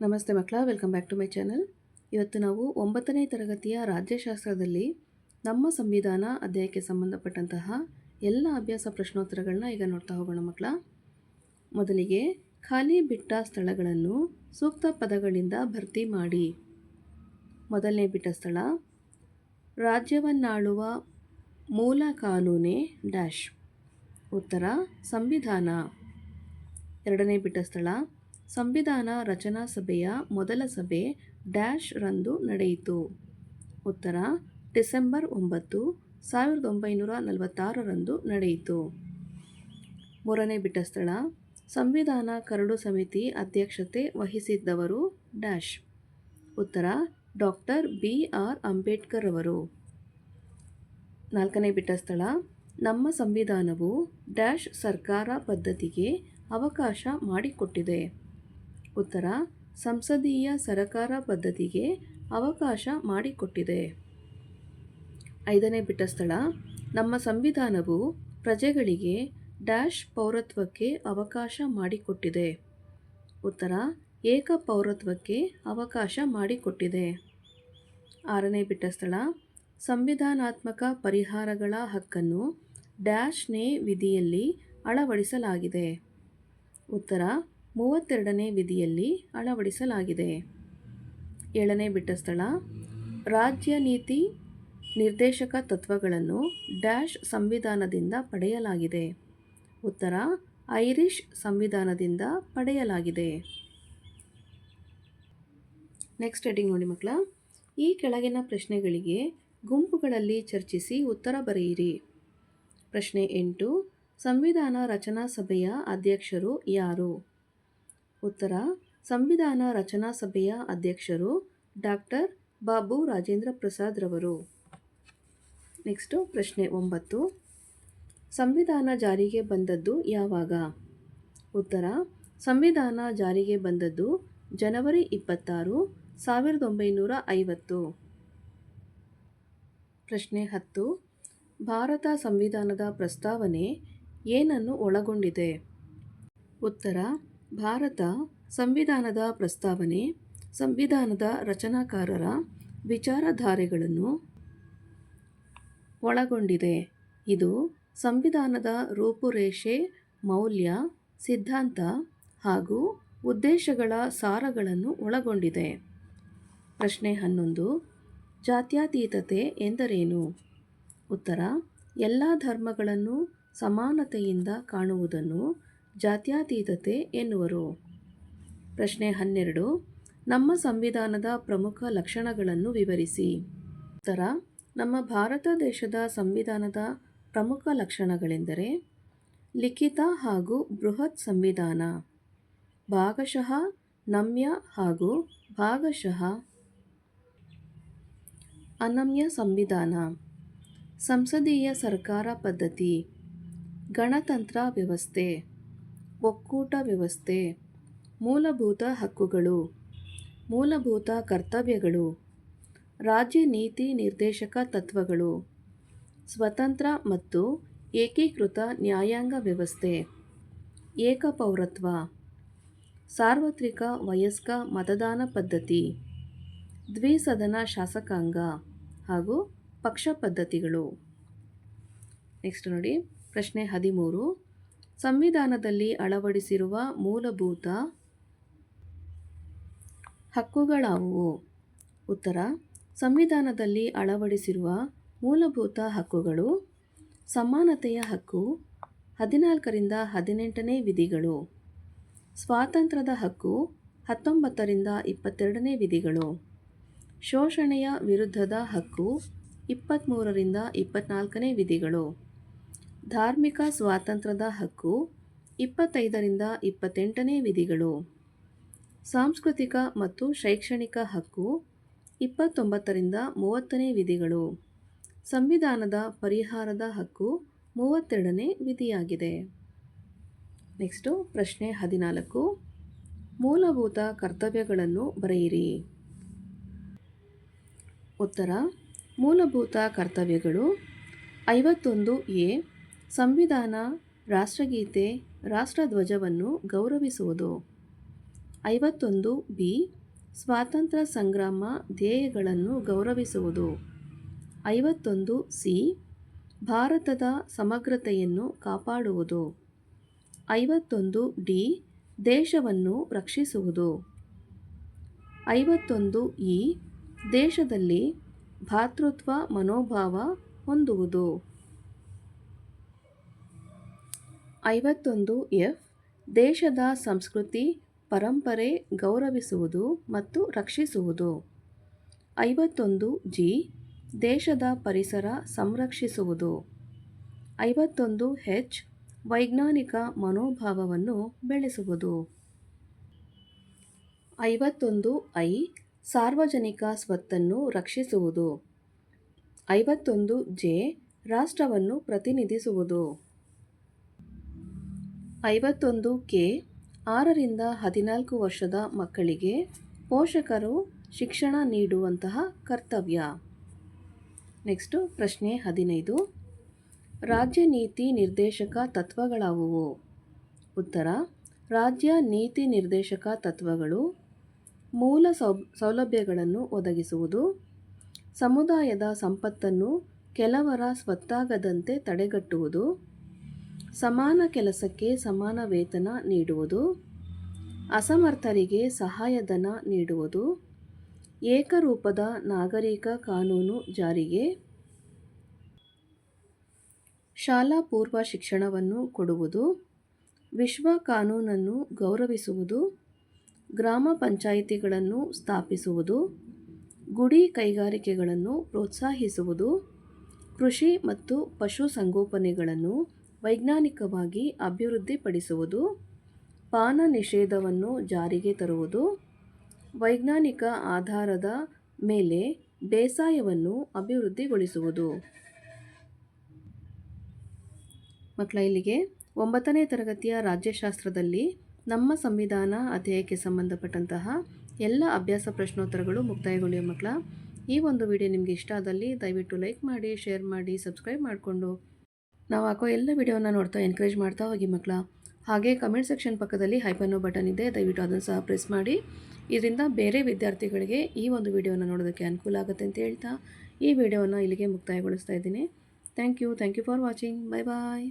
ನಮಸ್ತೆ ಮಕ್ಕಳ, welcome back to my channel. ಇವತ್ತು ನಾವು 9ನೇ ತರಗತಿಯ ರಾಜ್ಯಶಾಸ್ತ್ರದಲ್ಲಿ ನಮ್ಮ ಸಂವಿಧಾನ ಅಧ್ಯಾಯಕ್ಕೆ ಸಂಬಂಧಪಟ್ಟಂತಹ ಎಲ್ಲ ಅಭ್ಯಾಸ ಪ್ರಶ್ನೋತ್ತರಗಳನ್ನ ಈಗ ನೋಡ್ತಾ ಹೋಗೋಣ ಮಕ್ಕಳ. ಮೊದಲಿಗೆ ಖಾಲಿ ಬಿಟ್ಟ ಸ್ಥಳಗಳನ್ನು ಸೂಕ್ತ ಪದಗಳಿಂದ ಭರ್ತಿ ಮಾಡಿ. ಮೊದಲನೇ ಬಿಟ್ಟ ಸ್ಥಳ, ರಾಜ್ಯವನ್ನಾಳುವ ಮೂಲ ಕಾನೂನೇ ಡ್ಯಾಶ್. ಉತ್ತರ ಸಂವಿಧಾನ. ಎರಡನೇ ಬಿಟ್ಟ ಸ್ಥಳ, ಸಂವಿಧಾನ ರಚನಾ ಸಭೆಯ ಮೊದಲ ಸಭೆ ಡ್ಯಾಶ್ ರಂದು ನಡೆಯಿತು. ಉತ್ತರ ಡಿಸೆಂಬರ್ 9, 1946 ನಡೆಯಿತು. ಮೂರನೇ ಬಿಟ್ಟ ಸ್ಥಳ, ಸಂವಿಧಾನ ಕರಡು ಸಮಿತಿ ಅಧ್ಯಕ್ಷತೆ ವಹಿಸಿದ್ದವರು ಡ್ಯಾಶ್. ಉತ್ತರ ಡಾಕ್ಟರ್ BR ಅಂಬೇಡ್ಕರ್ ಅವರು. ನಾಲ್ಕನೇ ಬಿಟ್ಟ ಸ್ಥಳ, ನಮ್ಮ ಸಂವಿಧಾನವು ಡ್ಯಾಶ್ ಸರ್ಕಾರ ಪದ್ಧತಿಗೆ ಅವಕಾಶ ಮಾಡಿಕೊಟ್ಟಿದೆ. ಉತ್ತರ ಸಂಸದೀಯ ಸರಕಾರ ಪದ್ಧತಿಗೆ ಅವಕಾಶ ಮಾಡಿಕೊಟ್ಟಿದೆ. ಐದನೇ ಬಿಟ್ಟ ಸ್ಥಳ, ನಮ್ಮ ಸಂವಿಧಾನವು ಪ್ರಜೆಗಳಿಗೆ ಡ್ಯಾಶ್ ಪೌರತ್ವಕ್ಕೆ ಅವಕಾಶ ಮಾಡಿಕೊಟ್ಟಿದೆ. ಉತ್ತರ ಏಕ ಪೌರತ್ವಕ್ಕೆ ಅವಕಾಶ ಮಾಡಿಕೊಟ್ಟಿದೆ. ಆರನೇ ಬಿಟ್ಟ ಸ್ಥಳ, ಸಂವಿಧಾನಾತ್ಮಕ ಪರಿಹಾರಗಳ ಹಕ್ಕನ್ನು ಡ್ಯಾಶ್ನೇ ವಿಧಿಯಲ್ಲಿ ಅಳವಡಿಸಲಾಗಿದೆ. ಉತ್ತರ 32ನೇ ವಿಧಿಯಲ್ಲಿ ಅಳವಡಿಸಲಾಗಿದೆ. ಏಳನೇ ಬಿಟ್ಟ ಸ್ಥಳ, ರಾಜ್ಯ ನೀತಿ ನಿರ್ದೇಶಕ ತತ್ವಗಳನ್ನು ಡ್ಯಾಶ್ ಸಂವಿಧಾನದಿಂದ ಪಡೆಯಲಾಗಿದೆ. ಉತ್ತರ ಐರಿಷ್ ಸಂವಿಧಾನದಿಂದ ಪಡೆಯಲಾಗಿದೆ. ನೆಕ್ಸ್ಟ್ ಹೆಡಿಂಗ್ ನೋಡಿ ಮಕ್ಕಳ. ಈ ಕೆಳಗಿನ ಪ್ರಶ್ನೆಗಳಿಗೆ ಗುಂಪುಗಳಲ್ಲಿ ಚರ್ಚಿಸಿ ಉತ್ತರ ಬರೆಯಿರಿ. ಪ್ರಶ್ನೆ 8, ಸಂವಿಧಾನ ರಚನಾ ಸಭೆಯ ಅಧ್ಯಕ್ಷರು ಯಾರು? ಉತ್ತರ ಸಂವಿಧಾನ ರಚನಾ ಸಭೆಯ ಅಧ್ಯಕ್ಷರು ಡಾಕ್ಟರ್ ಬಾಬು ರಾಜೇಂದ್ರ ಪ್ರಸಾದ್ ರವರು. ನೆಕ್ಸ್ಟು ಪ್ರಶ್ನೆ 9, ಸಂವಿಧಾನ ಜಾರಿಗೆ ಬಂದದ್ದು ಯಾವಾಗ? ಉತ್ತರ ಸಂವಿಧಾನ ಜಾರಿಗೆ ಬಂದದ್ದು ಜನವರಿ 26, 1950. ಪ್ರಶ್ನೆ 10, ಭಾರತ ಸಂವಿಧಾನದ ಪ್ರಸ್ತಾವನೆ ಏನನ್ನು ಒಳಗೊಂಡಿದೆ? ಉತ್ತರ ಭಾರತ ಸಂವಿಧಾನದ ಪ್ರಸ್ತಾವನೆ ಸಂವಿಧಾನದ ರಚನಾಕಾರರ ವಿಚಾರಧಾರೆಗಳನ್ನು ಒಳಗೊಂಡಿದೆ. ಇದು ಸಂವಿಧಾನದ ರೂಪುರೇಷೆ, ಮೌಲ್ಯ, ಸಿದ್ಧಾಂತ ಹಾಗೂ ಉದ್ದೇಶಗಳ ಸಾರಗಳನ್ನು ಒಳಗೊಂಡಿದೆ. ಪ್ರಶ್ನೆ 11, ಜಾತ್ಯತೀತತೆ ಎಂದರೇನು? ಉತ್ತರ ಎಲ್ಲ ಧರ್ಮಗಳನ್ನು ಸಮಾನತೆಯಿಂದ ಕಾಣುವುದನ್ನು ಜಾತ್ಯತೀತತೆ ಎನ್ನುವರು. ಪ್ರಶ್ನೆ 12, ನಮ್ಮ ಸಂವಿಧಾನದ ಪ್ರಮುಖ ಲಕ್ಷಣಗಳನ್ನು ವಿವರಿಸಿ. ಉತ್ತರ ನಮ್ಮ ಭಾರತ ದೇಶದ ಸಂವಿಧಾನದ ಪ್ರಮುಖ ಲಕ್ಷಣಗಳೆಂದರೆ ಲಿಖಿತ ಹಾಗೂ ಬೃಹತ್ ಸಂವಿಧಾನ, ಭಾಗಶಃ ನಮ್ಯ ಹಾಗೂ ಭಾಗಶಃ ಅನಮ್ಯ ಸಂವಿಧಾನ, ಸಂಸದೀಯ ಸರ್ಕಾರ ಪದ್ಧತಿ, ಗಣತಂತ್ರ ವ್ಯವಸ್ಥೆ, ಒಕ್ಕೂಟ ವ್ಯವಸ್ಥೆ, ಮೂಲಭೂತ ಹಕ್ಕುಗಳು, ಮೂಲಭೂತ ಕರ್ತವ್ಯಗಳು, ರಾಜ್ಯ ನೀತಿ ನಿರ್ದೇಶಕ ತತ್ವಗಳು, ಸ್ವತಂತ್ರ ಮತ್ತು ಏಕೀಕೃತ ನ್ಯಾಯಾಂಗ ವ್ಯವಸ್ಥೆ, ಏಕಪೌರತ್ವ, ಸಾರ್ವತ್ರಿಕ ವಯಸ್ಕ ಮತದಾನ ಪದ್ಧತಿ, ದ್ವಿಸದನ ಶಾಸಕಾಂಗ ಹಾಗೂ ಪಕ್ಷ ಪದ್ಧತಿಗಳು. ನೆಕ್ಸ್ಟ್ ನೋಡಿ ಪ್ರಶ್ನೆ 13, ಸಂವಿಧಾನದಲ್ಲಿ ಅಳವಡಿಸಿರುವ ಮೂಲಭೂತ ಹಕ್ಕುಗಳಾವುವು? ಉತ್ತರ ಸಂವಿಧಾನದಲ್ಲಿ ಅಳವಡಿಸಿರುವ ಮೂಲಭೂತ ಹಕ್ಕುಗಳು ಸಮಾನತೆಯ ಹಕ್ಕು 14ರಿಂದ 18ನೇ ವಿಧಿಗಳು, ಸ್ವಾತಂತ್ರ್ಯದ ಹಕ್ಕು 19ರಿಂದ 22ನೇ ವಿಧಿಗಳು, ಶೋಷಣೆಯ ವಿರುದ್ಧದ ಹಕ್ಕು 23ರಿಂದ 24ನೇ ವಿಧಿಗಳು, ಧಾರ್ಮಿಕ ಸ್ವಾತಂತ್ರ್ಯದ ಹಕ್ಕು 25ರಿಂದ 28ನೇ ವಿಧಿಗಳು, ಸಾಂಸ್ಕೃತಿಕ ಮತ್ತು ಶೈಕ್ಷಣಿಕ ಹಕ್ಕು 29ರಿಂದ 30ನೇ ವಿಧಿಗಳು, ಸಂವಿಧಾನದ ಪರಿಹಾರದ ಹಕ್ಕು 32ನೇ ವಿಧಿಯಾಗಿದೆ. ನೆಕ್ಸ್ಟು ಪ್ರಶ್ನೆ 14, ಮೂಲಭೂತ ಕರ್ತವ್ಯಗಳನ್ನು ಬರೆಯಿರಿ. ಉತ್ತರ ಮೂಲಭೂತ ಕರ್ತವ್ಯಗಳು 51A, ಸಂವಿಧಾನ, ರಾಷ್ಟ್ರಗೀತೆ, ರಾಷ್ಟ್ರಧ್ವಜವನ್ನು ಗೌರವಿಸುವುದು. 51 ಬಿ ಸ್ವಾತಂತ್ರ್ಯ ಸಂಗ್ರಾಮ ಧ್ಯೇಯಗಳನ್ನು ಗೌರವಿಸುವುದು. 51 ಸಿ ಭಾರತದ ಸಮಗ್ರತೆಯನ್ನು ಕಾಪಾಡುವುದು. 51 ಡಿ ದೇಶವನ್ನು ರಕ್ಷಿಸುವುದು. 51 ಇ ದೇಶದಲ್ಲಿ ಭ್ರಾತೃತ್ವ ಮನೋಭಾವ ಹೊಂದುವುದು. 51 ಎಫ್ ದೇಶದ ಸಂಸ್ಕೃತಿ ಪರಂಪರೆ ಗೌರವಿಸುವುದು ಮತ್ತು ರಕ್ಷಿಸುವುದು. 51 ಜಿ ದೇಶದ ಪರಿಸರ ಸಂರಕ್ಷಿಸುವುದು. 51 ಎಚ್ ವೈಜ್ಞಾನಿಕ ಮನೋಭಾವವನ್ನು ಬೆಳೆಸುವುದು. 51 ಐ ಸಾರ್ವಜನಿಕ ಸ್ವತ್ತನ್ನು ರಕ್ಷಿಸುವುದು. 51 ಜೆ ರಾಷ್ಟ್ರವನ್ನು ಪ್ರತಿನಿಧಿಸುವುದು. 51 ಕೆ 6 ರಿಂದ 14 ವರ್ಷದ ಮಕ್ಕಳಿಗೆ ಪೋಷಕರು ಶಿಕ್ಷಣ ನೀಡುವಂತಹ ಕರ್ತವ್ಯ. ನೆಕ್ಸ್ಟು ಪ್ರಶ್ನೆ 15. ರಾಜ್ಯ ನೀತಿ ನಿರ್ದೇಶಕ ತತ್ವಗಳಾವುವು? ಉತ್ತರ: ರಾಜ್ಯ ನೀತಿ ನಿರ್ದೇಶಕ ತತ್ವಗಳು ಮೂಲ ಸೌಲಭ್ಯಗಳನ್ನು ಒದಗಿಸುವುದು, ಸಮುದಾಯದ ಸಂಪತ್ತನ್ನು ಕೆಲವರ ಸ್ವತ್ತಾಗದಂತೆ ತಡೆಗಟ್ಟುವುದು, ಸಮಾನ ಕೆಲಸಕ್ಕೆ ಸಮಾನ ವೇತನ ನೀಡುವುದು, ಅಸಮರ್ಥರಿಗೆ ಸಹಾಯಧನ ನೀಡುವುದು, ಏಕರೂಪದ ನಾಗರಿಕ ಕಾನೂನು ಜಾರಿಗೆ, ಶಾಲಾ ಪೂರ್ವ ಶಿಕ್ಷಣವನ್ನು ಕೊಡುವುದು, ವಿಶ್ವ ಕಾನೂನನ್ನು ಗೌರವಿಸುವುದು, ಗ್ರಾಮ ಪಂಚಾಯಿತಿಗಳನ್ನು ಸ್ಥಾಪಿಸುವುದು, ಗುಡಿ ಕೈಗಾರಿಕೆಗಳನ್ನು ಪ್ರೋತ್ಸಾಹಿಸುವುದು, ಕೃಷಿ ಮತ್ತು ಪಶು ಸಂಗೋಪನೆಗಳನ್ನು ವೈಜ್ಞಾನಿಕವಾಗಿ ಅಭಿವೃದ್ಧಿಪಡಿಸುವುದು, ಪಾನ ನಿಷೇಧವನ್ನು ಜಾರಿಗೆ ತರುವುದು, ವೈಜ್ಞಾನಿಕ ಆಧಾರದ ಮೇಲೆ ಬೇಸಾಯವನ್ನು ಅಭಿವೃದ್ಧಿಗೊಳಿಸುವುದು. ಮಕ್ಕಳ, ಇಲ್ಲಿಗೆ 9ನೇ ತರಗತಿಯ ರಾಜ್ಯಶಾಸ್ತ್ರದಲ್ಲಿ ನಮ್ಮ ಸಂವಿಧಾನ ಅಧ್ಯಾಯಕ್ಕೆ ಸಂಬಂಧಪಟ್ಟಂತಹ ಎಲ್ಲ ಅಭ್ಯಾಸ ಪ್ರಶ್ನೋತ್ತರಗಳು ಮುಕ್ತಾಯಗೊಂಡಿವೆ ಮಕ್ಕಳ. ಈ ಒಂದು ವಿಡಿಯೋ ನಿಮಗೆ ಇಷ್ಟ ಆದಲ್ಲಿ ದಯವಿಟ್ಟು ಲೈಕ್ ಮಾಡಿ, ಶೇರ್ ಮಾಡಿ, ಸಬ್ಸ್ಕ್ರೈಬ್ ಮಾಡಿಕೊಂಡು ನಾವು ಹಾಕೋ ಎಲ್ಲ ವಿಡಿಯೋನ ನೋಡ್ತಾ ಎನ್ಕರೇಜ್ ಮಾಡ್ತಾ ಹೋಗಿ ಮಕ್ಕಳ. ಹಾಗೆ ಕಮೆಂಟ್ ಸೆಕ್ಷನ್ ಪಕ್ಕದಲ್ಲಿ ಹೈಪನ್ನೋ ಬಟನ್ ಇದೆ, ದಯವಿಟ್ಟು ಅದನ್ನು ಸಹ ಪ್ರೆಸ್ ಮಾಡಿ. ಇದರಿಂದ ಬೇರೆ ವಿದ್ಯಾರ್ಥಿಗಳಿಗೆ ಈ ಒಂದು ವಿಡಿಯೋನ ನೋಡೋದಕ್ಕೆ ಅನುಕೂಲ ಆಗುತ್ತೆ ಅಂತ ಹೇಳ್ತಾ ಈ ವಿಡಿಯೋನ ಇಲ್ಲಿಗೆ ಮುಕ್ತಾಯಗೊಳಿಸ್ತಾ ಇದ್ದೀನಿ. Thank you for watching. Bye bye.